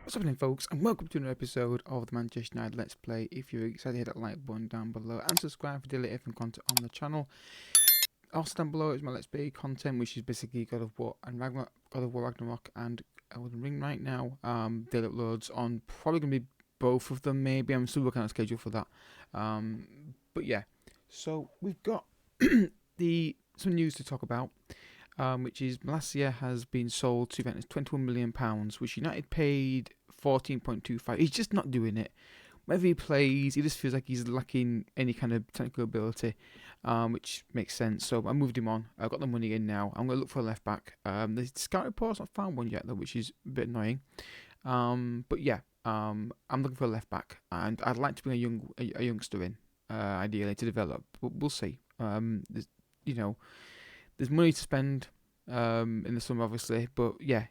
What's happening, folks, and welcome to another episode of the Manchester United Let's Play. If you're excited, hit that like button down below and subscribe for daily FM content on the channel. Also down below is my Let's Play content, which is basically God of War Ragnarok and Elden Ring right now. Daily uploads on probably going to be both of them, maybe. I'm still working on a schedule for that. But yeah, so we've got some news to talk about. Which is Malacia has been sold to Juventus £21 million, which United paid 14.25. He's just not doing it. Whenever he plays, he just feels like he's lacking any kind of technical ability, which makes sense. So I moved him on. I've got the money in now. I'm going to look for a left back. The scout report's not found one yet, though, which is a bit annoying. But yeah, I'm looking for a left back, and I'd like to bring a youngster in, ideally to develop. But we'll see. There's money to spend in the summer, obviously, but yeah,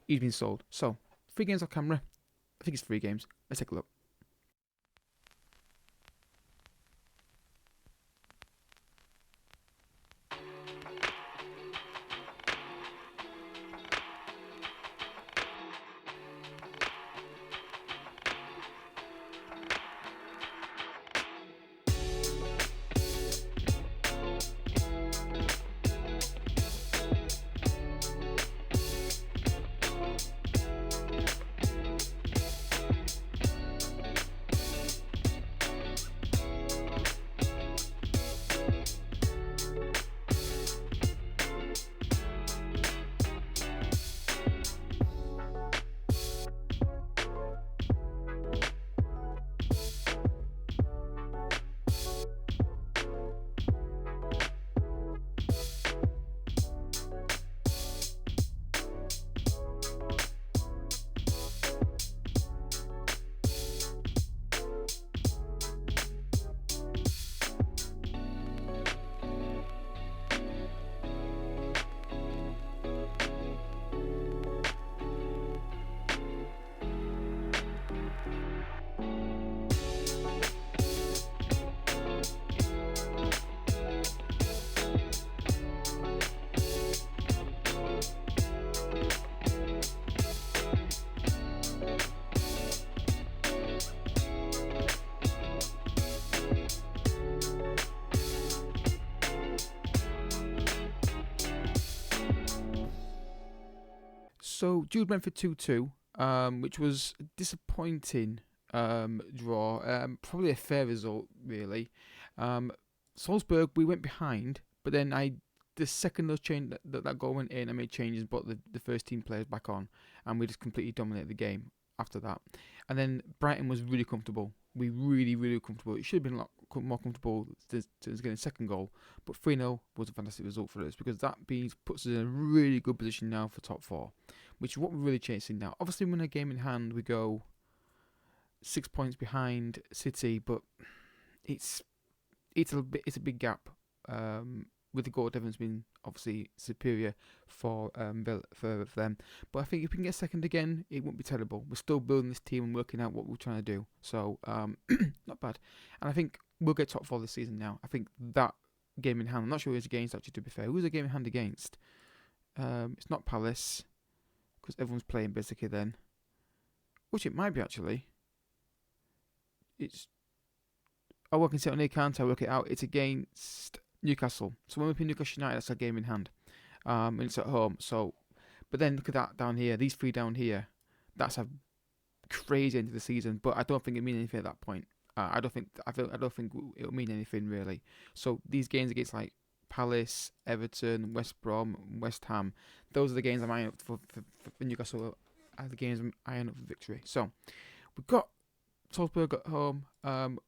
he's been sold. So, 3 games off camera. I think it's 3 games. Let's take a look. So, Jude went for 2-2, which was a disappointing draw. Probably a fair result, really. Salzburg, we went behind, but then the second that goal went in, I made changes, brought the first team players back on, and we just completely dominated the game after that. And then Brighton was really comfortable. We really comfortable. It should have been a lot more comfortable to get a second goal, but 3-0 was a fantastic result for us because that puts us in a really good position now for top 4, which is what we're really chasing now. Obviously, when a game in hand, we go 6 points behind City, but it's a big gap. With the goal difference being obviously superior for them, but I think if we can get second again, it won't be terrible. We're still building this team and working out what we're trying to do, so not bad. And I think we'll get top 4 this season now. I think that game in hand, I'm not sure who it's against actually. To be fair, who's the game in hand against? It's not Palace, because everyone's playing basically then. Which it might be actually. I can see it on here, can't I? Work it out. It's against Newcastle. So when we play Newcastle United, that's our game in hand. And it's at home. So, but then look at that down here. These 3 down here. That's a crazy end of the season. But I don't think it means anything at that point. I don't think it'll mean anything really. So these games against like Palace, Everton, West Brom, West Ham, those are the games I'm eyeing up for Newcastle. Are the games I'm eyeing up for victory. So we've got Salzburg at home.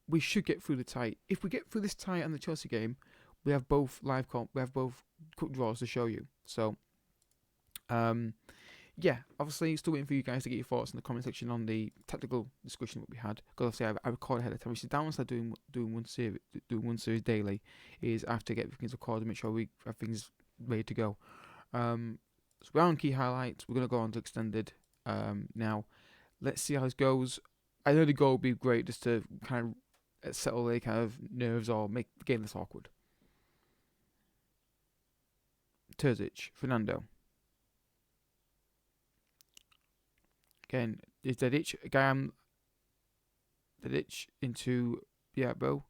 We should get through the tie. If we get through this tie and the Chelsea game, we have both cup draws to show you. So, yeah, obviously still waiting for you guys to get your thoughts in the comment section on the tactical discussion that we had. Because obviously I record ahead of time. Which is downside doing one series daily is I have to get things recorded, make sure we have things ready to go. So we're on key highlights. We're gonna go on to extended now. Let's see how this goes. I know the goal would be great just to kind of settle the kind of nerves or make the game less awkward. Terzic, Fernando. Again, is Davinci. Again, Davinci into the elbow.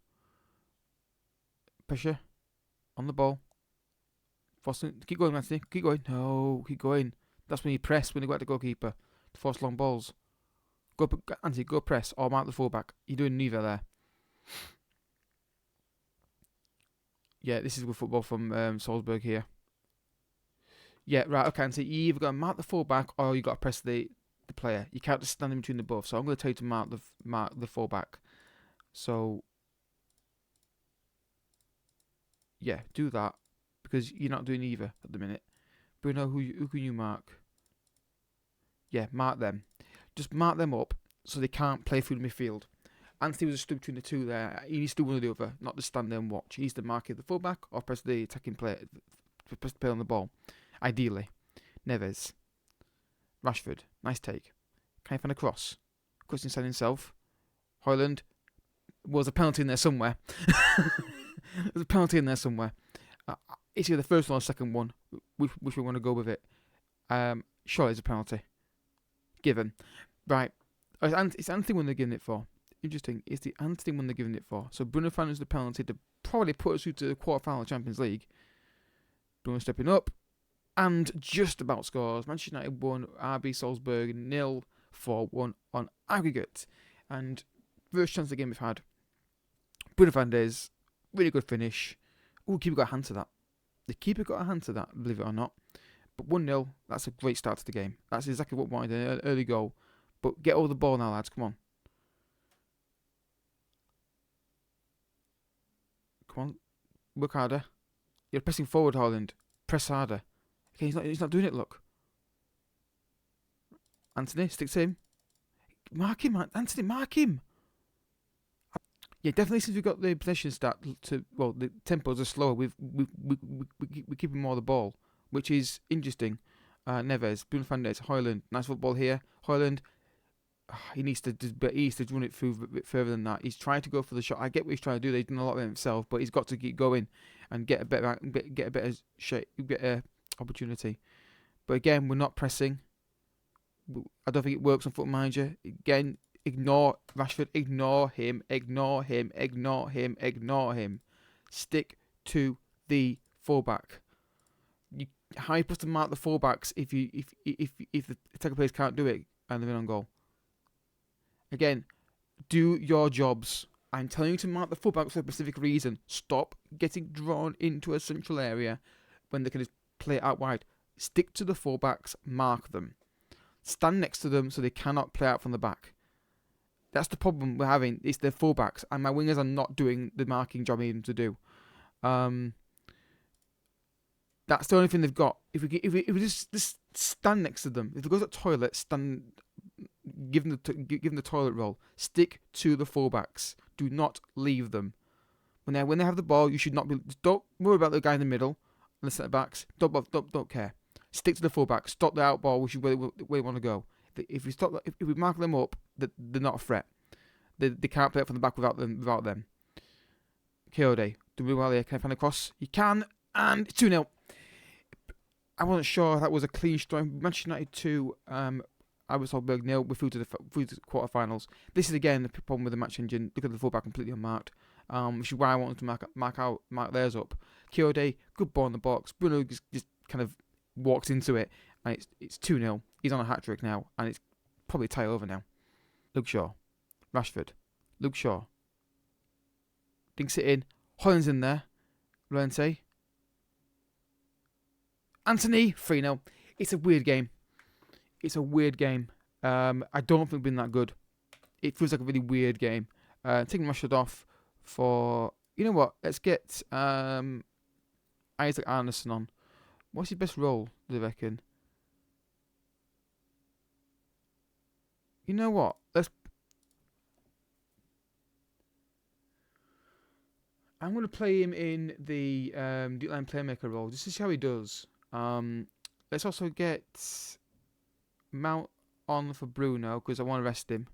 Pressure on the ball. Forcing, keep going, Anthony. Keep going. No, keep going. That's when you press when you go at the goalkeeper to force long balls. Go, Anthony, go press or mark the fullback. You're doing neither there. Yeah, this is good football from Salzburg here. Yeah, right, okay, Anthony, you either got to mark the fullback or you got to press the player. You can't just stand in between the both. So I'm going to tell you to mark the fullback. So yeah, do that because you're not doing either at the minute. Bruno, who can you mark? Yeah, mark them. Just mark them up so they can't play through the midfield. Anthony was stood between the two there. He needs to do one or the other, not just stand there and watch. He needs to mark the fullback or press the attacking player, press the player on the ball. Ideally. Neves. Rashford. Nice take. Can he find a cross? Cross inside himself. Højlund. Was a penalty in there somewhere. There's a penalty in there somewhere. It's either the first one or the second one. Which we want to go with it. Sure, it's a penalty. Given. Right. It's Anthony one they're giving it for. Interesting. It's the Anthony one they're giving it for. So Bruno Fernandes the penalty to probably put us through to the quarter-final of Champions League. Bruno stepping up. And just about scores. Manchester United 1, RB Salzburg 0, 4-1 on aggregate. And first chance of the game we've had. Bruno Fernandes, really good finish. Oh, keeper got a hand to that. The keeper got a hand to that, believe it or not. But 1-0, that's a great start to the game. That's exactly what we wanted, an early goal. But get over the ball now, lads, come on. Come on, work harder. You're pressing forward, Højlund. Press harder. Okay, he's not doing it, look. Anthony, stick to him. Mark him, Anthony, mark him. Yeah, definitely since we've got the possession stat to, well, the tempos are slower, we're keeping more of the ball, which is interesting. Neves, Bruno Fernandes, Højlund, nice football here. Højlund, he needs to run it through a bit further than that. He's trying to go for the shot. I get what he's trying to do. He's done a lot of it himself, but he's got to keep going and get a better shape, get a opportunity. But again, we're not pressing. I don't think it works on Foot Manager. Again, ignore Rashford. Ignore him. Ignore him. Ignore him. Ignore him. Stick to the fullback. How are you supposed to mark the fullbacks if the attacker players can't do it and they're in on goal? Again, do your jobs. I'm telling you to mark the fullbacks for a specific reason. Stop getting drawn into a central area when they can just play it out wide. Stick to the fullbacks. Mark them. Stand next to them so they cannot play out from the back. That's the problem we're having. It's the fullbacks, and my wingers are not doing the marking job I need them to do. That's the only thing they've got. If we just stand next to them, if it goes to the toilet, stand, give them the toilet roll. Stick to the fullbacks. Do not leave them. When they have the ball, you should not be. Don't worry about the guy in the middle and the centre backs. Don't care. Stick to the fullbacks. Stop the out ball, which is where they want to go. If we mark them up, they're not a threat. They can't play it from the back without them. Keylight, do we well here? Can I find a cross? You can, and 2-0. I wasn't sure that was a clean strike. Manchester United 2, ASUS Salzburg 0. We're through to the quarterfinals. This is again the problem with the match engine. Look at the fullback completely unmarked, which is why I wanted to mark theirs up. Keylight, good ball in the box. Bruno just kind of walks into it, and it's 2-0. He's on a hat trick now, and it's probably tie over now. Luke Shaw, Rashford, Luke Shaw, dinks it in. Højlund's in there. Llorente. Anthony, 3-0. It's a weird game. I don't think we've been that good. It feels like a really weird game. Taking Rashford off for... You know what? Let's get Isaac Arneson on. What's his best role, do you reckon? You know what? I'm going to play him in the deep line playmaker role, just to see how he does. Let's also get Mount on for Bruno, because I want to rest him.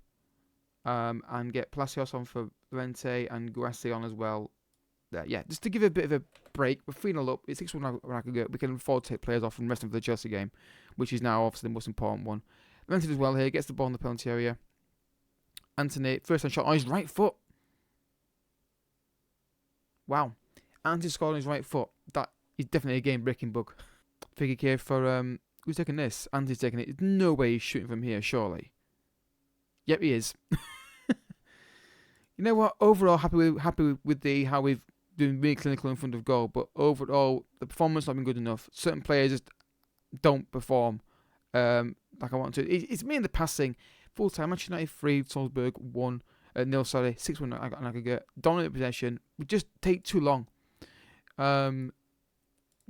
And get Palacios on for Llorente and Guassi on as well. Yeah, just to give it a bit of a break. We're 3-0 up. It's 6-1 when I could go. We can afford to take players off and rest them for the Chelsea game, which is now obviously the most important one. Anthony does well here, gets the ball in the penalty area. Anthony, first time shot on his right foot. Wow. Anthony scored on his right foot. That is definitely a game-breaking bug. Free kick here for, who's taking this? Anthony's taking it. There's no way he's shooting from here, surely. Yep, he is. You know what? Overall, happy with how we've been really clinical in front of goal, but overall, the performance not been good enough. Certain players just don't perform like I want to. It's me in the passing. Full time, Manchester United 3, Salzburg 1. 6-1 on aggregate. Dominant possession. We just take too long. The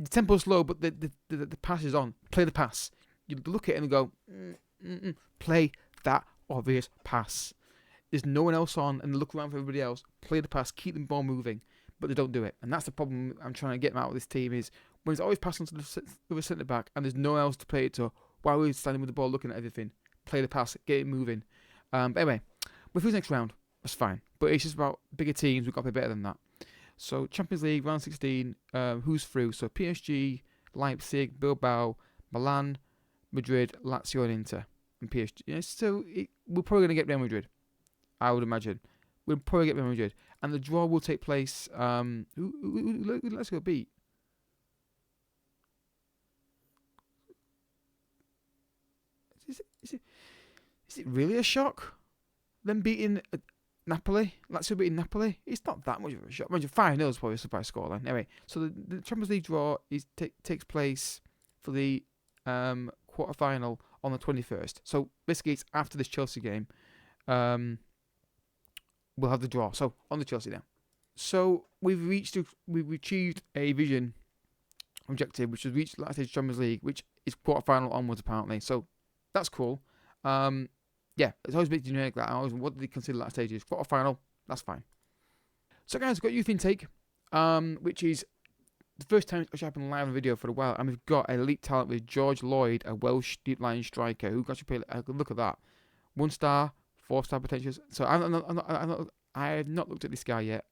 tempo's slow, but the pass is on. Play the pass. You look at it and go, play that obvious pass. There's no one else on, and look around for everybody else. Play the pass, keep the ball moving, but they don't do it. And that's the problem I'm trying to get out of this team is when it's always passing to the centre back, and there's no one else to play it to. While we're standing with the ball, looking at everything, play the pass, get it moving. But anyway, we're through the next round. That's fine. But it's just about bigger teams. We've got to be better than that. So Champions League round 16. Who's through? So PSG, Leipzig, Bilbao, Milan, Madrid, Lazio, and Inter, and PSG. Yeah, so we're probably going to get Real Madrid. I would imagine. We'll probably get Real Madrid. And the draw will take place... who let's go beat? Is it really a shock? Them beating Napoli? Lazio beating Napoli? It's not that much of a shock. Imagine 5-0 is probably a surprise scoreline. Anyway, so the Champions League draw takes place for the quarter-final on the 21st. So basically it's after this Chelsea game. We'll have the draw. So on the Chelsea now. So we've achieved a vision objective, which has reached last stage Champions League, which is quarter-final onwards apparently. So that's cool. Yeah, it's always a bit generic that. What do they consider last stages? Quarter-final, that's fine. So guys, we've got youth intake, which is the first time it's actually happened live on video for a while, and we've got elite talent with George Lloyd, a Welsh deep line striker who got to play. Look at that, 1-star, 4-star potentials. So I have not looked at this guy yet.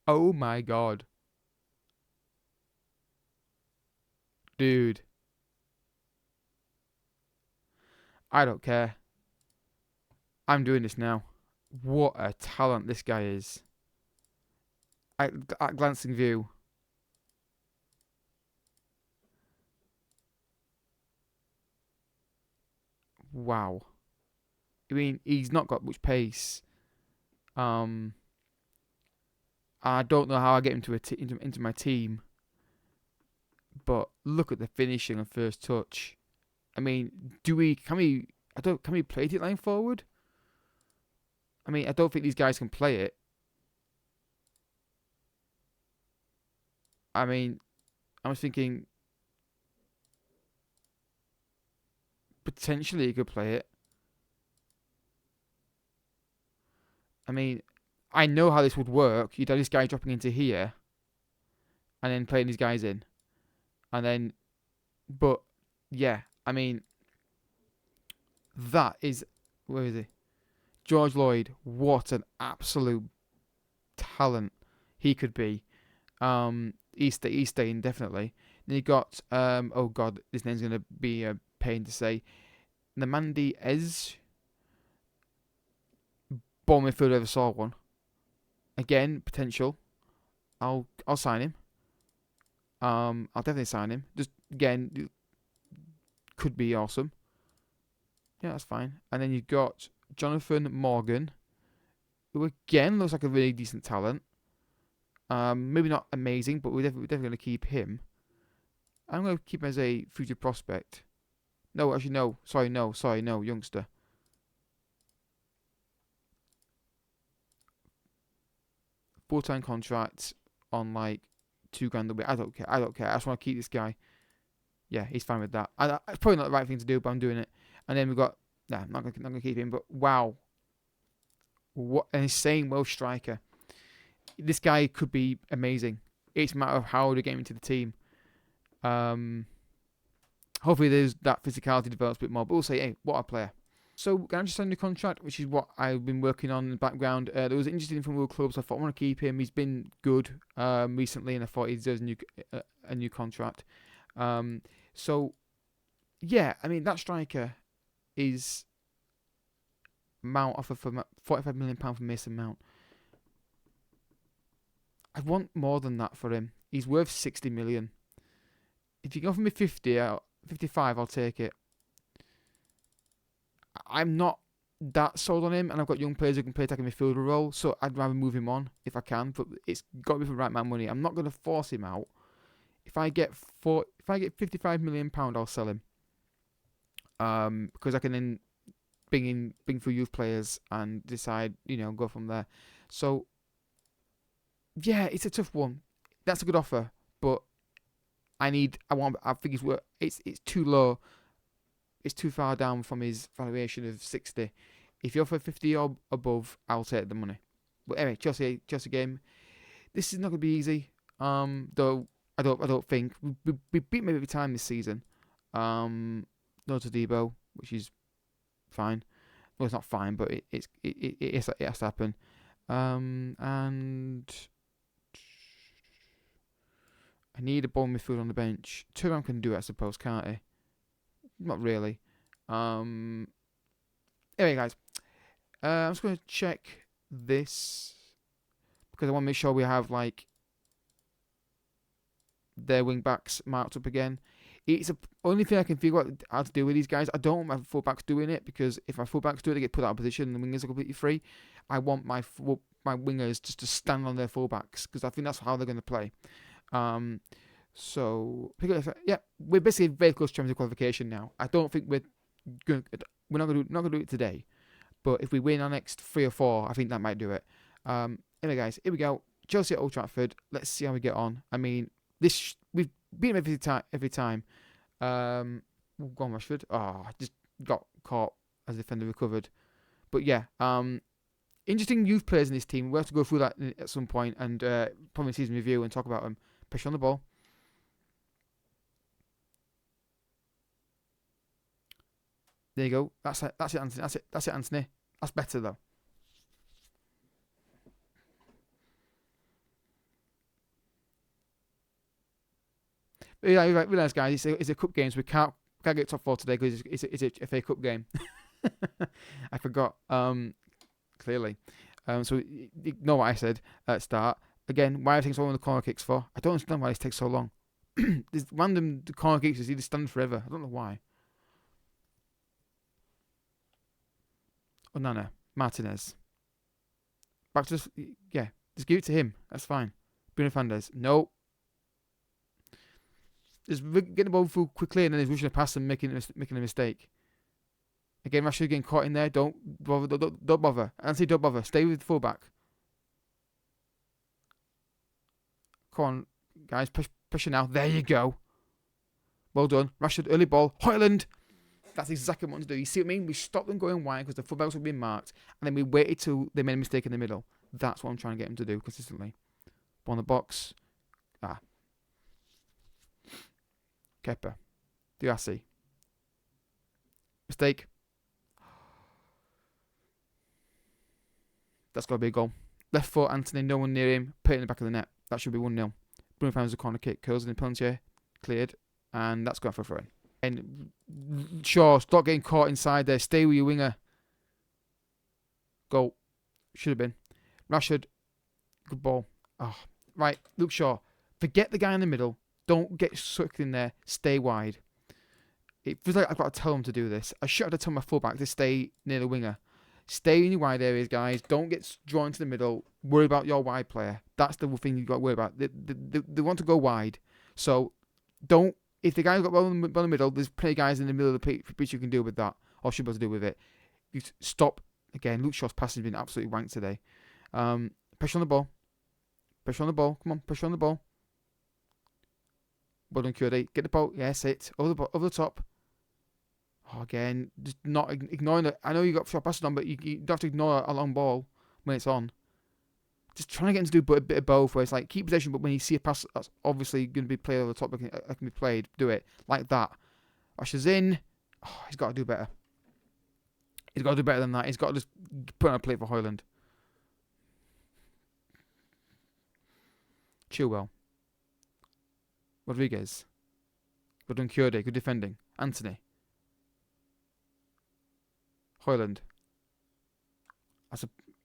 Oh my god. Dude. I don't care. I'm doing this now. What a talent this guy is. At glancing view. Wow. I mean, he's not got much pace. I don't know how I get him into my team. But look at the finishing and first touch. I mean, can we play it line forward? I mean, I don't think these guys can play it. I mean, I was thinking potentially he could play it. I mean, I know how this would work. You'd have this guy dropping into here and then playing these guys in. And then, but yeah, I mean, that is, where is he? George Lloyd, what an absolute talent he could be. He's staying definitely. Then you got, oh god, this name's going to be a pain to say. Namandi Ez. Ball midfielder ever saw one. Again, potential. I'll sign him. I'll definitely sign him. Just again, could be awesome. Yeah, that's fine. And then you've got Jonathan Morgan, who again looks like a really decent talent. Maybe not amazing, but we're definitely going to keep him. I'm going to keep him as a future prospect. No, actually, no. Sorry, no, youngster. Full-time contract on like $2,000 a week. I don't care. I just want to keep this guy. Yeah, he's fine with that. It's probably not the right thing to do, but I'm doing it. And then we've got... Nah, I'm not going to keep him, but wow. What an insane Welsh striker. This guy could be amazing. It's a matter of how to get him into the team. Hopefully that physicality develops a bit more. But we'll say, hey, what a player. So Ganache signed a contract, which is what I've been working on in the background. There was an interesting from World Clubs. So I thought I want to keep him. He's been good recently, and I thought he deserves a new contract. So yeah, I mean that striker is Mount offered for £45 million for Mason Mount. I want more than that for him. He's worth 60 million. If you can offer me 55, I'll take it. I'm not that sold on him, and I've got young players who can play attacking midfielder role, so I'd rather move him on if I can. But it's got to be for the right amount of money. I'm not going to force him out. If I get £55 million, I'll sell him. Because I can then bring through youth players and decide, go from there. So yeah, it's a tough one. That's a good offer, but I think it's too low. It's too far down from his valuation of 60. If you offer 50 or above, I'll take the money. But anyway, Chelsea game. This is not going to be easy. Though I don't think we beat them every time this season. No to Debo, which is fine. Well, it's not fine, but it has to happen. And I need a ball midfield on the bench. Thuram can do it, I suppose, can't he? Not really. Anyway, guys, I'm just going to check this because I want to make sure we have their wing backs marked up again. It's the only thing I can figure out how to do with these guys. I don't want my full backs doing it because if my full backs do it, they get put out of position and the wingers are completely free. I want my wingers just to stand on their full backs because I think that's how they're going to play. So yeah, we're basically very close to Champions League qualification now. I don't think we're not going to do it today, but if we win our next 3 or 4, I think that might do it. Anyway, guys, here we go. Chelsea at Old Trafford. Let's see how we get on. I mean, we've beaten them every time. Go on, Rashford. Just got caught as the defender recovered. But yeah, interesting youth players in this team. We'll have to go through that at some point and probably season review and talk about them. Pressure on the ball. There you go. That's it, Anthony. That's it, Anthony. That's better though. But yeah, you realise, guys, it's a cup game, so we can't get top 4 today because it's a FA Cup game. I forgot. Clearly. So ignore what I said at the start. Again, why are things so long the corner kicks for? I don't understand why this takes so long. There's random corner kicks that either stand forever. I don't know why. Onana, Martinez. Back to just give it to him. That's fine. Bruno Fernandes. No. Just getting the ball through quickly and then he's rushing a pass and making a mistake. Again, Rashford getting caught in there. Don't bother. Anthony, don't bother. Stay with the fullback. Come on, guys. Pressure now. There you go. Well done. Rashford, early ball. Højlund. That's exactly what we want to do. You see what I mean? We stopped them going wide because the fullbacks were being marked, and then we waited till they made a mistake in the middle. That's what I'm trying to get them to do consistently. Ball in the box. Kepa. Diassi. Mistake. That's got to be a goal. Left foot, Anthony, no one near him. Put it in the back of the net. That should be 1-0. Bruno Fernandes a corner kick. Curls in the penalty. Cleared. And that's gone for a throw in. And Shaw, stop getting caught inside there. Stay with your winger. Goal. Should have been. Rashford. Good ball. Right. Luke Shaw. Forget the guy in the middle. Don't get sucked in there. Stay wide. It feels like I've got to tell him to do this. I should have told my fullback to stay near the winger. Stay in your wide areas, guys. Don't get drawn to the middle. Worry about your wide player. That's the thing you've got to worry about. They want to go wide. So don't. If the guy's got ball in the middle, there's plenty of guys in the middle of the pitch you can deal with that. Or should be able to deal with it. You stop. Again, Luke Shaw's passing has been absolutely wanked today. Pressure on the ball. Pressure on the ball. Come on, pressure on the ball. Well done, Curdy. Get the ball. Yes, it. Over the top. Again, just not ignoring it. I know you got short passes on, but you don't have to ignore a long ball when it's on. Just trying to get him to do a bit of both, where it's like keep possession, but when you see a pass that's obviously going to be played over the top, that can be played, do it like that. Asher's in. He's got to do better. He's got to do better than that. He's got to just put on a plate for Højlund. Chilwell. Rodriguez. Good done, Kurde. Good defending. Anthony. Højlund.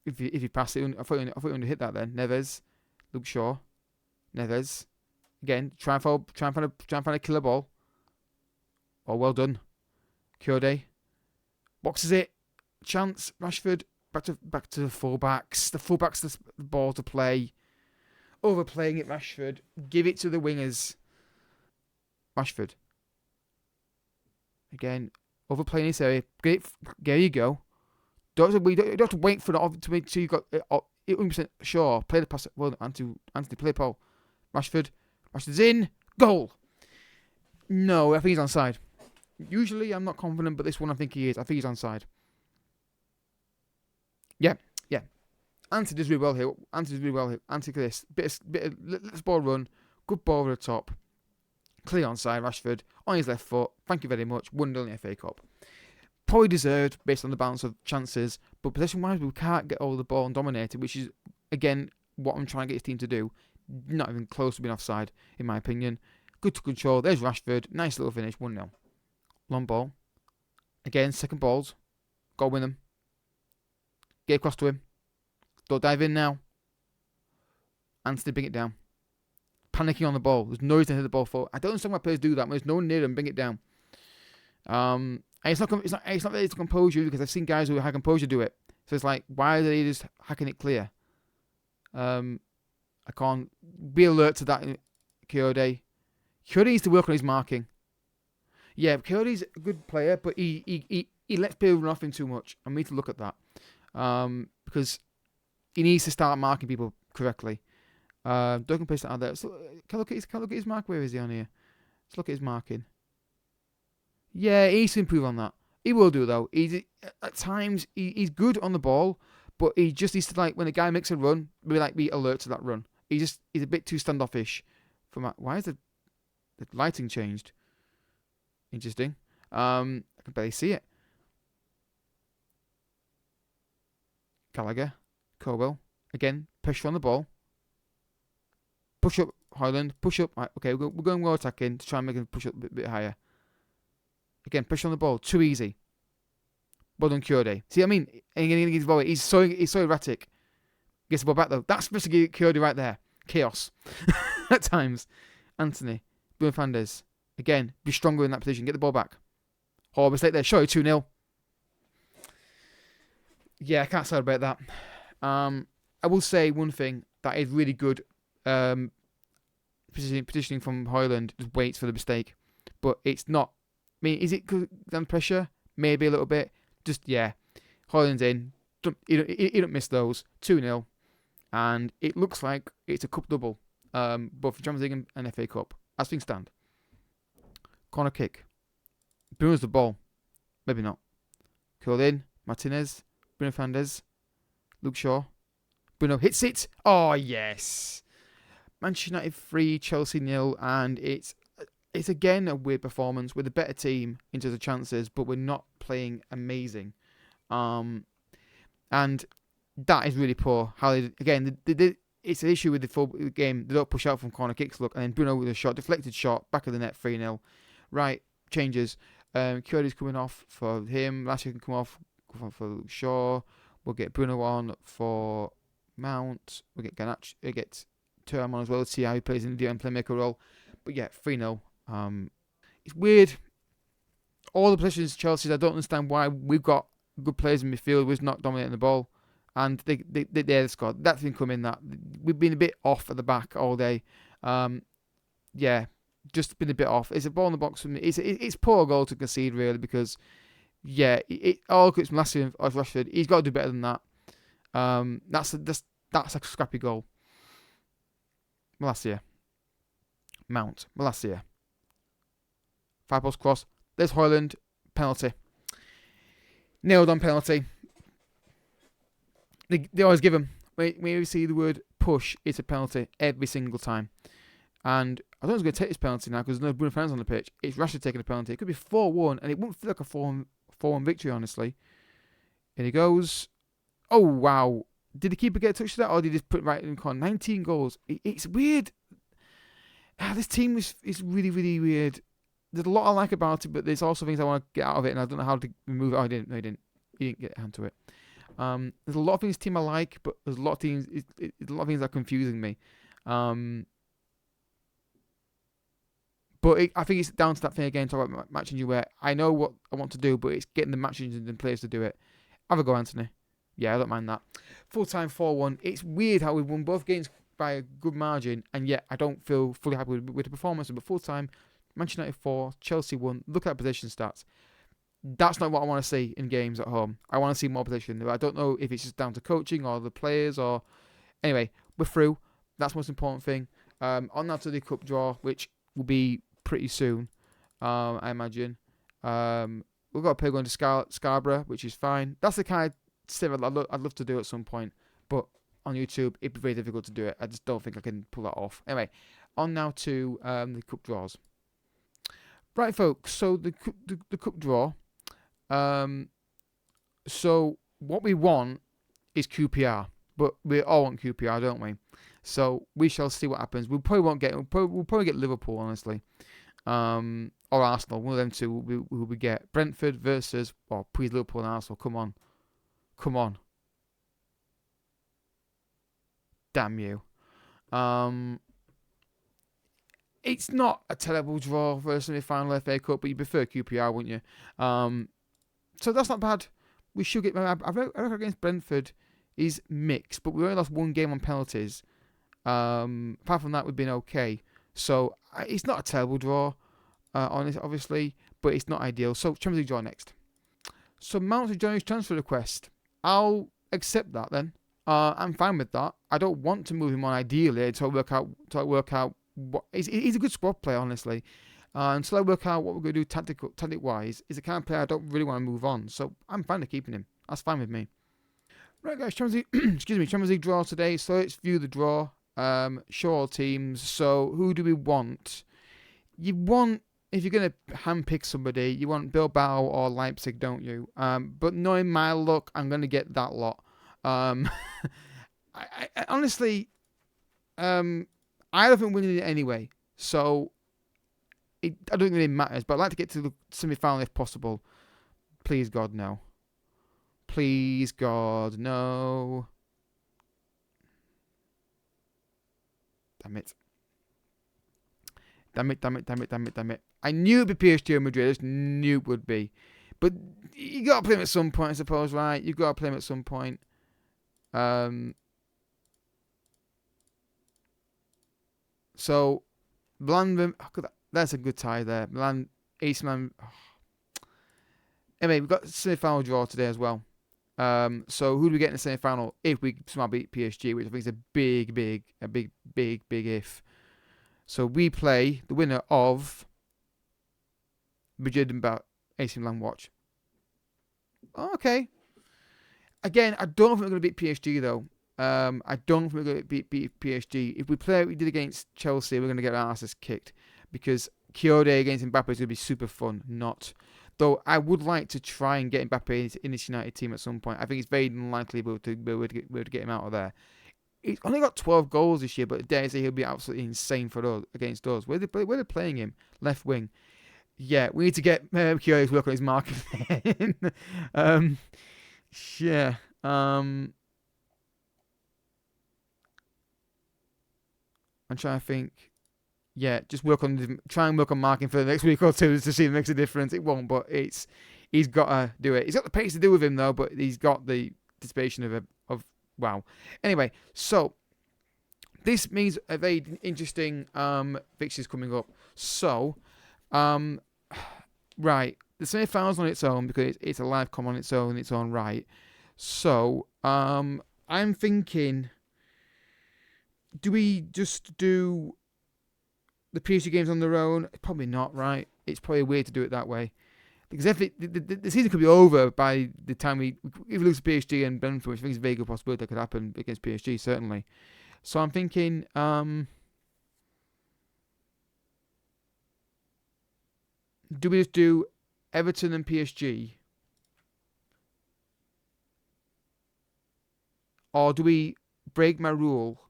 If you pass it, I thought you would hit that then. Neves. Luke Shaw. Neves. Again, try and find a killer ball. Oh, well done. Kurde. Boxes it. Chance. Rashford. Back to the fullbacks. The fullbacks the ball to play. Overplaying it, Rashford. Give it to the wingers. Rashford. Again, overplaying this area. There you go. You don't have to wait for it to make sure you got 100% sure. Play the pass. Well, Anthony, play Paul. Rashford. Rashford's in. Goal. No, I think he's onside. Usually, I'm not confident, but this one I think he is. I think he's onside. Yeah. Anthony does really well here. Anthony this. Bit of let's ball run. Good ball over the top. Clear onside. Rashford on his left foot. Thank you very much. 1-0 in the FA Cup. Probably deserved based on the balance of chances, but possession-wise, we can't get all the ball and dominate it, which is, again, what I'm trying to get this team to do. Not even close to being offside, in my opinion. Good to control. There's Rashford. Nice little finish. 1-0. Long ball. Again, second balls. Got to win them. Get across to him. Don't dive in now. Anthony, bring it down. Panicking on the ball. There's no reason to hit the ball forward. I don't understand why players do that, but there's no one near them. Bring it down. And it's not that it's composure, because I've seen guys who have composure do it. So it's like, why are they just hacking it clear? I can't be alert to that. Kurde needs to work on his marking. Yeah, Kurde's a good player, but he lets people run off him too much. I need to look at that. Because he needs to start marking people correctly. Don't place that out there. So, can I look at his mark? Where is he on here? Let's look at his marking. Yeah, he needs to improve on that. He will do, though. At times he's good on the ball, but he just needs to, like, when a guy makes a run, be alert to that run. He's a bit too standoffish. Why is the lighting changed? Interesting. I can barely see it. Gallagher, Colwell, again, pressure on the ball. Push up, Højlund, push up. Right, okay, we're going more attacking to try and make him push up a bit higher. Again, pressure on the ball, too easy. Well done, Kurde. See what I mean? He's so erratic. Gets the ball back though. That's supposed to get Kurde right there. Chaos at times. Anthony, Bruno Fernandes. Again, be stronger in that position. Get the ball back. Horrible mistake there. Show you 2-0. Yeah, I can't celebrate that. I will say one thing that is really good. Positioning from Højlund, just waits for the mistake, but it's not. I mean, is it under pressure? Maybe a little bit. Just Højlund's in. He don't miss those. 2-0, and it looks like it's a cup double, both for Champions League and FA Cup as things stand. Corner kick. Bruno's the ball. Maybe not. Curled in. Martinez. Bruno Fernandes. Luke Shaw. Bruno hits it. Oh, yes. Manchester United 3, Chelsea 0, and it's again a weird performance. We're the better team in terms of chances, but we're not playing amazing. And that is really poor. How it's an issue with the full game. They don't push out from corner kicks, look, and then Bruno with a shot, deflected shot, back of the net, 3-0. Right, changes. Kurde's coming off for him. Lashley can come off for Luke Shaw. We'll get Bruno on for Mount. We'll get Garnacho. We'll get Thuram on as well to see how he plays in the playmaker role. But yeah, 3-0. It's weird. All the positions Chelsea, I don't understand why we've got good players in midfield who's not dominating the ball. And they scored. That's been coming. That we've been a bit off at the back all day. Yeah, just been a bit off. It's a ball in the box for me. It's poor goal to concede really, because it all comes from Rashford. He's got to do better than that. That's a scrappy goal. Malacia. Mount. Malacia. 5-post cross. There's Højlund. Penalty. Nailed on penalty. They always give him. When you see the word push, it's a penalty every single time. And I don't know who's going to take this penalty now, because there's no Bruno Fernandes on the pitch. It's Rashford taking the penalty. It could be 4-1, and it wouldn't feel like a 4-1 victory, honestly. In he goes. Oh, wow. Did the keeper get a touch to that, or did he just put it right in the corner? 19 goals. It's weird. This team is really, really weird. There's a lot I like about it, but there's also things I want to get out of it, and I don't know how to remove it. Oh, I didn't. No, he didn't. He didn't get a hand to it. There's a lot of things team I like, but there's a lot of things. A lot of things that are confusing me. But I think it's down to that thing again. Talk about match engine, where I know what I want to do, but it's getting the match engines and players to do it. Have a go, Anthony. Yeah, I don't mind that. Full time 4-1. It's weird how we've won both games by a good margin, and yet I don't feel fully happy with the performance. But full time, Manchester United 4, Chelsea 1. Look at position stats. That's not what I want to see in games at home. I want to see more position. I don't know if it's just down to coaching or the players or... Anyway, we're through. That's the most important thing. On now to the cup draw, which will be pretty soon, I imagine. We've got a play going to Scarborough, which is fine. That's the kind of stuff I'd love to do at some point, but on YouTube, it'd be very difficult to do it. I just don't think I can pull that off. Anyway, on now to the cup draws. Right, folks, so the cup draw. So what we want is QPR, but we all want QPR, don't we? So we shall see what happens. We'll probably get Liverpool, honestly, or Arsenal. One of them two will we get. Brentford versus please Liverpool and Arsenal. Come on. Damn you. It's not a terrible draw for a semi-final FA Cup, but you prefer QPR, wouldn't you? So that's not bad. We should get... I reckon against Brentford is mixed, but we only lost one game on penalties. Apart from that, we've been okay. So it's not a terrible draw, obviously, but it's not ideal. So Champions League draw next. So Mount to join his transfer request. I'll accept that then. I'm fine with that. I don't want to move him on ideally until I work out what... He's a good squad player, honestly. Until I work out what we're going to do tactic-wise, is the kind of player I don't really want to move on. So I'm fine with keeping him. That's fine with me. Right, guys, Champions League, Champions League draw today. So let's view the draw. Show all teams. So who do we want? You want, if you're going to handpick somebody, you want Bilbao or Leipzig, don't you? But knowing my luck, I'm going to get that lot. I honestly, I don't think winning it anyway. So I don't think it really matters. But I'd like to get to the semi-final if possible. Please, God, no. Please, God, no. Damn it. I knew it'd be PSG or Madrid. I just knew it would be. But you got to play him at some point, I suppose, right? You got to play him at some point. So, Milan, that's a good tie there. Milan, AC Milan. Anyway, we've got semi-final draw today as well. So who do we get in the semi-final if we somehow beat PSG, which I think is a big if. So we play the winner of Madrid and AC Milan. Watch. Okay. Again, I don't think we're going to beat PSG though. I don't think we're going to beat PSG. If we play what we did against Chelsea, we're going to get our asses kicked because Keylight against Mbappe is going to be super fun. Though I would like to try and get Mbappe in this United team at some point. I think it's very unlikely we'll be able to get him out of there. He's only got 12 goals this year, but I dare say he'll be absolutely insane for us against us. Where they're playing him? Left wing. Yeah, we need to get Kyoto to work on his marking. Yeah. I'm trying to think. Yeah, just try and work on marking for the next week or two to see if it makes a difference. It won't, but he's got to do it. He's got the pace to do with him though, but he's got the anticipation of wow. Anyway, so this means a very interesting fixtures coming up. So, right, the semi-finals on its own because it's a live com on its own right. So, I'm thinking, do we just do the PSG games on their own? Probably not, right? It's probably weird to do it that way. Because if the season could be over by the time if we lose to PSG and Brentford, which I think is a very good possibility that could happen against PSG, certainly. So I'm thinking, do we just do Everton and PSG? Or do we break my rule?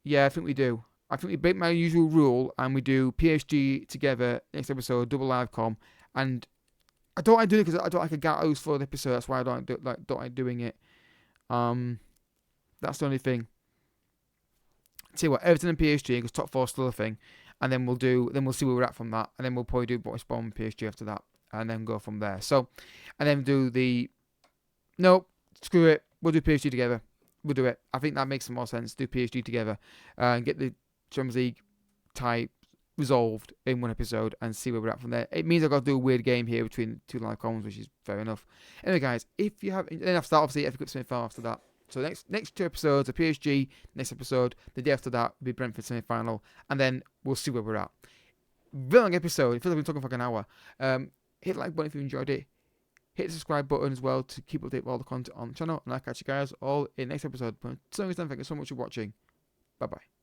Yeah, I think we do. I think we break my usual rule and we do PSG together next episode, double live com. And I don't like doing it because I don't like a Gatos for the episode. That's why I don't like doing it. That's the only thing. Tell you what, Everton and PSG, because top four is still a thing, and then we'll see where we're at from that, and then we'll probably do Boris Bomb PSG after that, and then go from there. So, and then do no, screw it, we'll do PSG together. We'll do it. I think that makes some more sense. Do PSG together, and get the Champions League tie resolved in one episode, and see where we're at from there. It means I've got to do a weird game here between two live comms, which is fair enough. Anyway, guys, if you have, then after that, obviously, EP17 after that. So next 2 episodes are PSG. Next episode, the day after that, will be Brentford semi-final, and then we'll see where we're at. Very long episode. It feels like we've been talking for like an hour. Hit the like button if you enjoyed it. Hit the subscribe button as well to keep updated with all the content on the channel. And I'll catch you guys all in the next episode. But until next time, thank you so much for watching. Bye bye.